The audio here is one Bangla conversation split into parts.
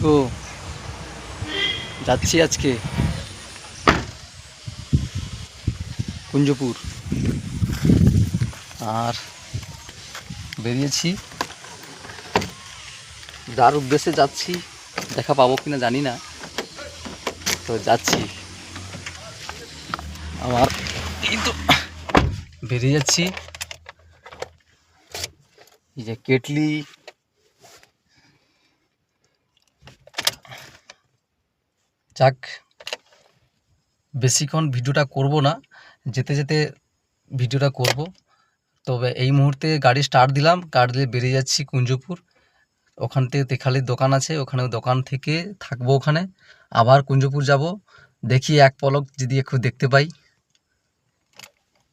গো, যাচ্ছি আজকে কুঞ্জপুর। আর বেরিয়েছি, যার উদ্দেশ্যে যাচ্ছি দেখা পাবো কিনা জানি না, তো যাচ্ছি। আমার কিন্তু বেরিয়ে যাচ্ছি। এই যে কেটলি, যাক বেশিক্ষণ ভিডিওটা করব না, যেতে যেতে ভিডিওটা করব। তবে এই মুহূর্তে গাড়ি স্টার্ট দিলাম, গাড়ি দিয়ে বেরিয়ে যাচ্ছি কুঞ্জপুর। ওখান থেকে তেখালির দোকান আছে, ওখানে দোকান থেকে থাকবো, ওখানে আবার কুঞ্জপুর যাব। দেখি এক পলক যদি একটু দেখতে পাই।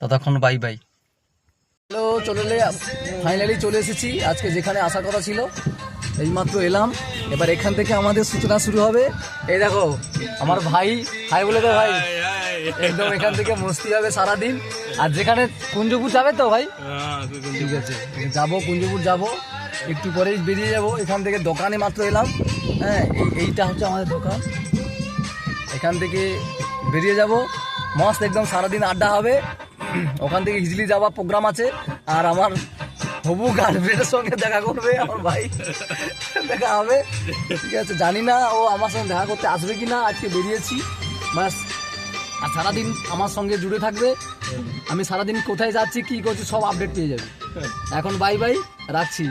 ততক্ষণ বাই বাই। হ্যালো, ফাইনালি চলে এসেছি আজকে যেখানে আসার কথা ছিল। এইমাত্র এলাম। এবার এখান থেকে আমাদের সূচনা শুরু হবে। এই দেখো আমার ভাই, হাই বলে দে ভাই। একদম এখান থেকে মস্তি হবে সারাদিন। আর যেখানে কুঞ্জপুর যাবে তো ভাই? ঠিক আছে, যাবো কুঞ্জপুর যাবো, একটু পরেই বেরিয়ে যাব এখান থেকে। দোকানে মাত্র এলাম। হ্যাঁ, এইটা হচ্ছে আমাদের দোকান। এখান থেকে বেরিয়ে যাব, মস্ত একদম সারাদিন আড্ডা হবে। ওখান থেকে হিজলি যাওয়ার প্রোগ্রাম আছে। আর আমার হবু গার্লফ্রেন্ডের সঙ্গে দেখা করবে আমার ভাই, দেখা হবে। ঠিক আছে, জানি না ও আমার সঙ্গে দেখা করতে আসবে কি না। আজকে বেরিয়েছি ব্যাস। আর সারাদিন আমার সঙ্গে জুড়ে থাকবে। আমি সারাদিন কোথায় যাচ্ছি, কি করছি, সব আপডেট পেয়ে যাবে। এখন বাই বাই, রাখছি।